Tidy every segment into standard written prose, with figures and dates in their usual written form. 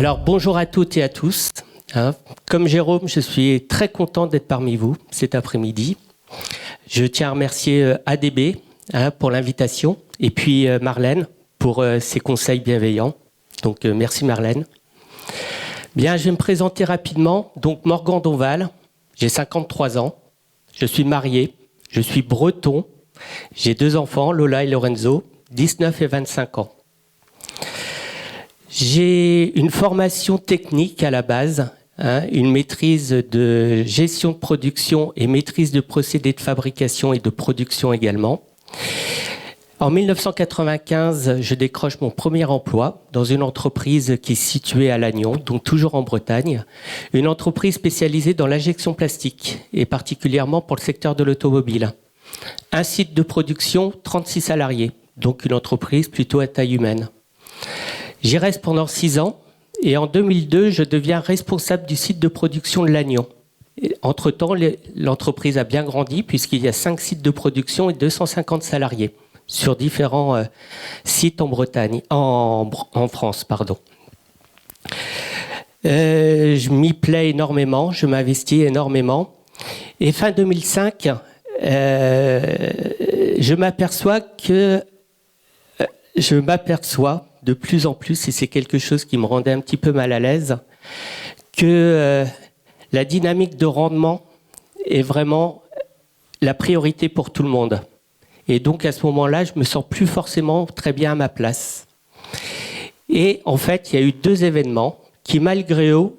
Alors bonjour à toutes et à tous. Comme Jérôme, je suis très content d'être parmi vous cet après-midi. Je tiens à remercier ADB pour l'invitation et puis Marlène pour ses conseils bienveillants. Donc merci Marlène. Bien, je vais me présenter rapidement. Donc Morgan Donval, j'ai 53 ans, je suis marié, je suis breton, j'ai 2 enfants, Lola et Lorenzo, 19 et 25 ans. J'ai une formation technique à la base, une maîtrise de gestion de production et maîtrise de procédés de fabrication et de production également. En 1995, je décroche mon premier emploi dans une entreprise qui est située à Lannion, donc toujours en Bretagne, une entreprise spécialisée dans l'injection plastique et particulièrement pour le secteur de l'automobile. Un site de production, 36 salariés, donc une entreprise plutôt à taille humaine. J'y reste pendant 6 ans et en 2002, je deviens responsable du site de production de Lannion. Entre-temps, l'entreprise a bien grandi puisqu'il y a 5 sites de production et 250 salariés sur différents sites en Bretagne, en France, pardon. Je m'y plais énormément, je m'investis énormément. Et fin 2005, je m'aperçois de plus en plus, et c'est quelque chose qui me rendait un petit peu mal à l'aise, que la dynamique de rendement est vraiment la priorité pour tout le monde. Et donc à ce moment-là, je me sens plus forcément très bien à ma place. Et en fait, il y a eu 2 événements qui, malgré eux,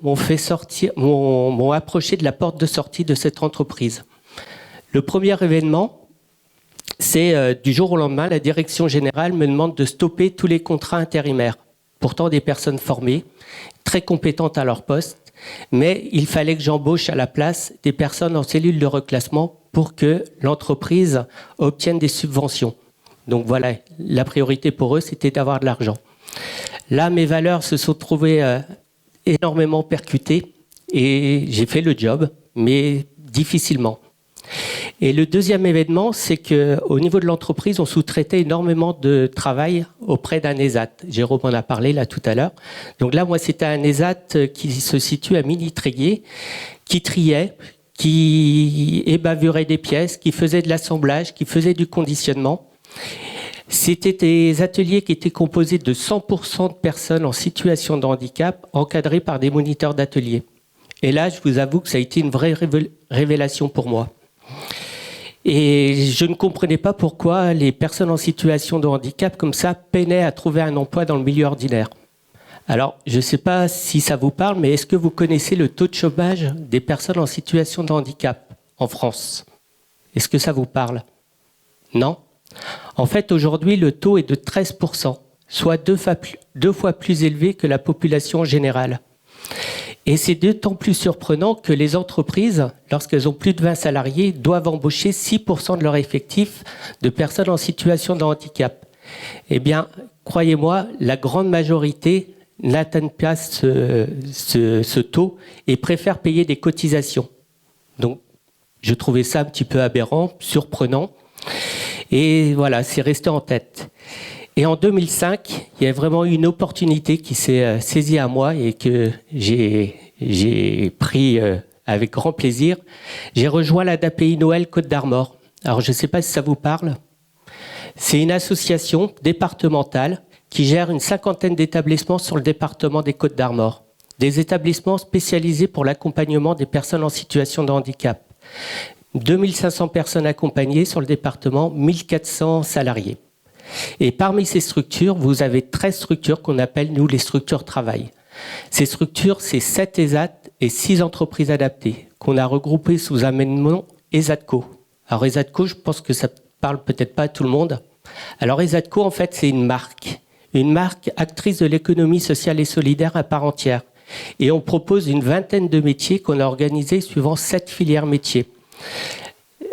m'ont approché de la porte de sortie de cette entreprise. Le premier événement, c'est du jour au lendemain, la direction générale me demande de stopper tous les contrats intérimaires. Pourtant, des personnes formées, très compétentes à leur poste, mais il fallait que j'embauche à la place des personnes en cellule de reclassement pour que l'entreprise obtienne des subventions. Donc voilà, la priorité pour eux, c'était d'avoir de l'argent. Là, mes valeurs se sont trouvées énormément percutées et j'ai fait le job, mais difficilement. Et le deuxième événement, c'est qu'au niveau de l'entreprise, on sous-traitait énormément de travail auprès d'un ESAT. Jérôme en a parlé là tout à l'heure. Donc là, moi, c'était un ESAT qui se situe à Mini-Tréguier, qui triait, qui ébavurait des pièces, qui faisait de l'assemblage, qui faisait du conditionnement. C'était des ateliers qui étaient composés de 100% de personnes en situation de handicap, encadrées par des moniteurs d'atelier. Et là, je vous avoue que ça a été une vraie révélation pour moi. Et je ne comprenais pas pourquoi les personnes en situation de handicap comme ça peinaient à trouver un emploi dans le milieu ordinaire. Alors, je ne sais pas si ça vous parle, mais est-ce que vous connaissez le taux de chômage des personnes en situation de handicap en France? Est-ce que ça vous parle? Non? En fait, aujourd'hui, le taux est de 13%, soit 2 fois plus élevé que la population générale. Et c'est d'autant plus surprenant que les entreprises, lorsqu'elles ont plus de 20 salariés, doivent embaucher 6% de leur effectif de personnes en situation de handicap. Eh bien, croyez-moi, la grande majorité n'atteignent pas ce taux et préfèrent payer des cotisations. Donc, je trouvais ça un petit peu aberrant, surprenant. Et voilà, c'est resté en tête. Et en 2005, il y a vraiment eu une opportunité qui s'est saisie à moi et que j'ai pris avec grand plaisir. J'ai rejoint l'ADAPI Noël Côte d'Armor. Alors, je ne sais pas si ça vous parle. C'est une association départementale qui gère une 50aine d'établissements sur le département des Côtes d'Armor. Des établissements spécialisés pour l'accompagnement des personnes en situation de handicap. 2500 personnes accompagnées sur le département, 1400 salariés. Et parmi ces structures, vous avez 13 structures qu'on appelle, nous, les structures travail. Ces structures, c'est 7 ESAT et 6 entreprises adaptées qu'on a regroupées sous un même nom, ESATCO. Alors ESATCO, je pense que ça parle peut-être pas à tout le monde. Alors ESATCO, en fait, c'est une marque actrice de l'économie sociale et solidaire à part entière. Et on propose une 20aine de métiers qu'on a organisés suivant 7 filières métiers.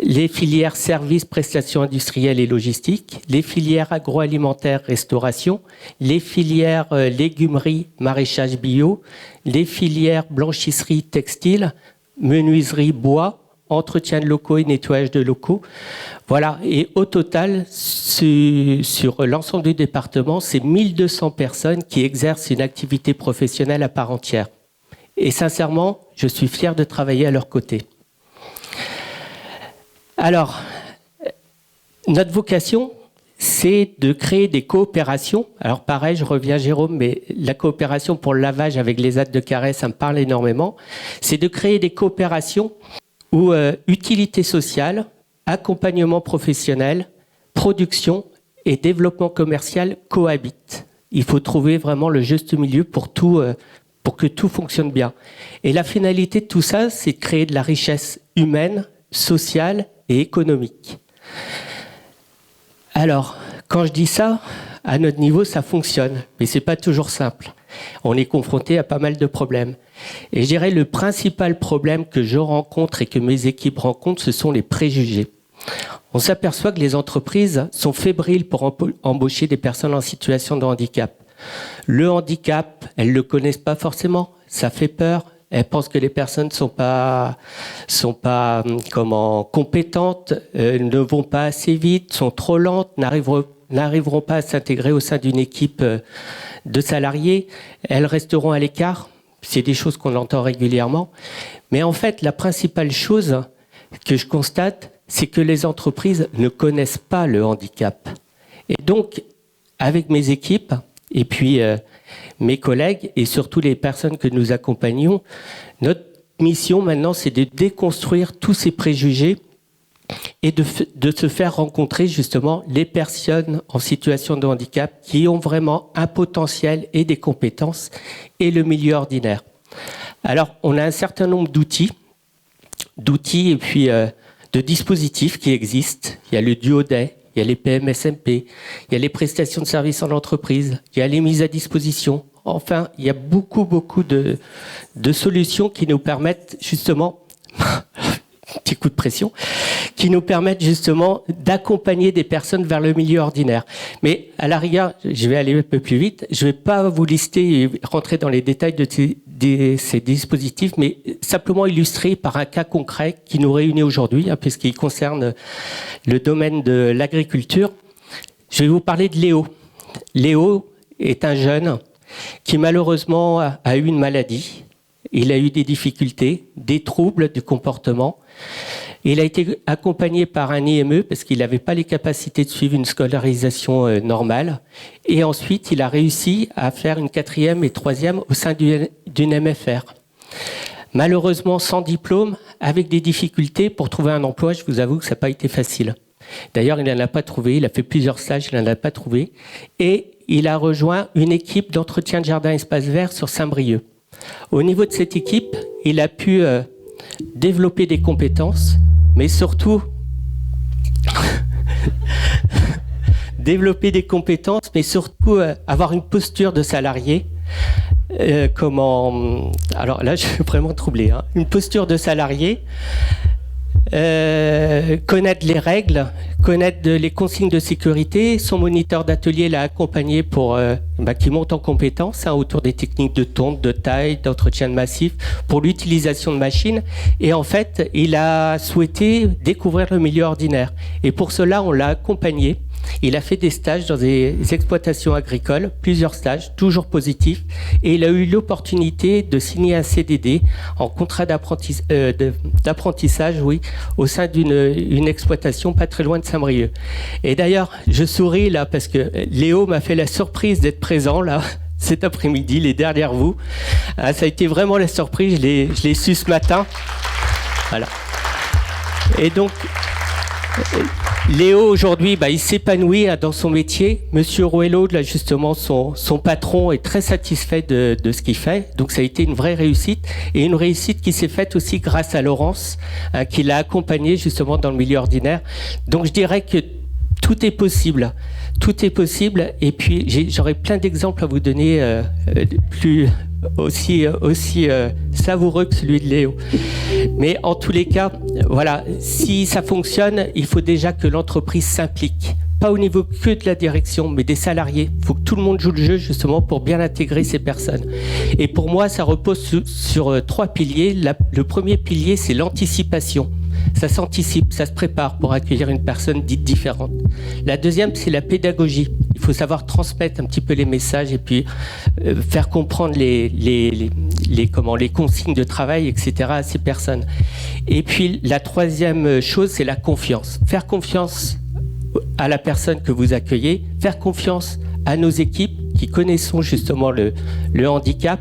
Les filières services, prestations industrielles et logistiques, les filières agroalimentaires, restauration, les filières légumerie, maraîchage bio, les filières blanchisserie, textile, menuiserie, bois, entretien de locaux et nettoyage de locaux. Voilà, et au total, sur l'ensemble du département, c'est 1200 personnes qui exercent une activité professionnelle à part entière. Et sincèrement, je suis fier de travailler à leur côté. Alors, notre vocation, c'est de créer des coopérations. Alors pareil, je reviens Jérôme, mais la coopération pour le lavage avec les aides de carré, ça me parle énormément. C'est de créer des coopérations où utilité sociale, accompagnement professionnel, production et développement commercial cohabitent. Il faut trouver vraiment le juste milieu pour que tout fonctionne bien. Et la finalité de tout ça, c'est de créer de la richesse humaine, sociale et économique. Alors, quand je dis ça, à notre niveau, ça fonctionne, mais c'est pas toujours simple. On est confronté à pas mal de problèmes. Et je dirais le principal problème que je rencontre et que mes équipes rencontrent, ce sont les préjugés. On s'aperçoit que les entreprises sont fébriles pour embaucher des personnes en situation de handicap. Le handicap, elles le connaissent pas forcément, ça fait peur. Elles pensent que les personnes sont pas compétentes, ne vont pas assez vite, sont trop lentes, n'arriveront pas à s'intégrer au sein d'une équipe de salariés. Elles resteront à l'écart. C'est des choses qu'on entend régulièrement. Mais en fait, la principale chose que je constate, c'est que les entreprises ne connaissent pas le handicap. Et donc, avec mes équipes, et puis mes collègues et surtout les personnes que nous accompagnons, notre mission maintenant, c'est de déconstruire tous ces préjugés et de se faire rencontrer justement les personnes en situation de handicap qui ont vraiment un potentiel et des compétences et le milieu ordinaire. Alors, on a un certain nombre d'outils et puis de dispositifs qui existent. Il y a le Duodet, il y a les PMSMP, il y a les prestations de services en entreprise, il y a les mises à disposition. Enfin, il y a beaucoup de solutions qui nous permettent justement, petit coup de pression, qui nous permettent justement d'accompagner des personnes vers le milieu ordinaire. Mais à la rigueur, je vais aller un peu plus vite, je ne vais pas vous lister et rentrer dans les détails de ces dispositifs, mais simplement illustrer par un cas concret qui nous réunit aujourd'hui, puisqu'il concerne le domaine de l'agriculture. Je vais vous parler de Léo. Léo est un jeune qui malheureusement a eu une maladie. Il a eu des difficultés, des troubles du comportement. Il a été accompagné par un IME parce qu'il n'avait pas les capacités de suivre une scolarisation normale. Et ensuite, il a réussi à faire une 4e et 3e au sein d'une MFR. Malheureusement, sans diplôme, avec des difficultés pour trouver un emploi, je vous avoue que ça n'a pas été facile. D'ailleurs, il n'en a pas trouvé. Il a fait plusieurs stages, il n'en a pas trouvé. Et il a rejoint une équipe d'entretien de jardin espace vert sur Saint-Brieuc. Au niveau de cette équipe, il a pu développer des compétences, mais surtout avoir une posture de salarié. Alors là, je suis vraiment troublé. Une posture de salarié, connaître les règles, connaître les consignes de sécurité. Son moniteur d'atelier l'a accompagné pour qu'il monte en compétences autour des techniques de tonte, de taille, d'entretien de massif, pour l'utilisation de machines. Et en fait, il a souhaité découvrir le milieu ordinaire. Et pour cela, on l'a accompagné. Il a fait des stages dans des exploitations agricoles, plusieurs stages, toujours positifs, et il a eu l'opportunité de signer un CDD en contrat d'apprentissage, au sein d'une exploitation pas très loin de Saint-Brieuc. Et d'ailleurs, je souris là parce que Léo m'a fait la surprise d'être présent là cet après-midi, il est derrière vous. Ça a été vraiment la surprise, je l'ai su ce matin. Voilà. Et donc, Léo, aujourd'hui, il s'épanouit dans son métier. Monsieur Ruello, là, justement, son patron est très satisfait de ce qu'il fait. Donc, ça a été une vraie réussite. Et une réussite qui s'est faite aussi grâce à Laurence, qui l'a accompagné, justement, dans le milieu ordinaire. Donc, je dirais que tout est possible. Tout est possible. Et puis, j'aurais plein d'exemples à vous donner plus aussi savoureux que celui de Léo. Mais en tous les cas, voilà, si ça fonctionne, il faut déjà que l'entreprise s'implique. Pas au niveau que de la direction, mais des salariés. Il faut que tout le monde joue le jeu, justement, pour bien intégrer ces personnes. Et pour moi, ça repose sur 3 piliers. Le premier pilier, c'est l'anticipation. Ça s'anticipe, ça se prépare pour accueillir une personne dite différente. La deuxième, c'est la pédagogie. Il faut savoir transmettre un petit peu les messages et puis faire comprendre les consignes de travail, etc. à ces personnes. Et puis la troisième chose, c'est la confiance. Faire confiance à la personne que vous accueillez, faire confiance à nos équipes qui connaissons justement le handicap,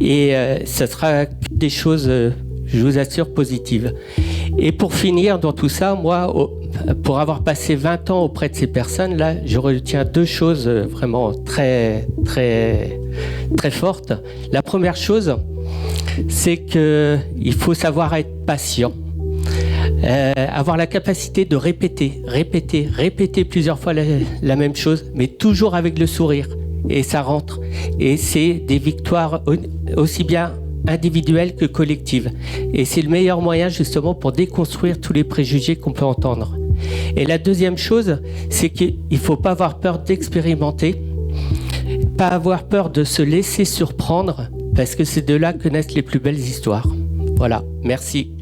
et ça sera des choses, je vous assure, positives. Et pour finir dans tout ça, moi, pour avoir passé 20 ans auprès de ces personnes-là, je retiens deux choses vraiment très, très, très fortes. La première chose, c'est qu'il faut savoir être patient. Avoir la capacité de répéter plusieurs fois la même chose, mais toujours avec le sourire. Et ça rentre. Et c'est des victoires aussi bien individuelles que collectives. Et c'est le meilleur moyen justement pour déconstruire tous les préjugés qu'on peut entendre. Et la deuxième chose, c'est qu'il ne faut pas avoir peur d'expérimenter, pas avoir peur de se laisser surprendre, parce que c'est de là que naissent les plus belles histoires. Voilà, merci.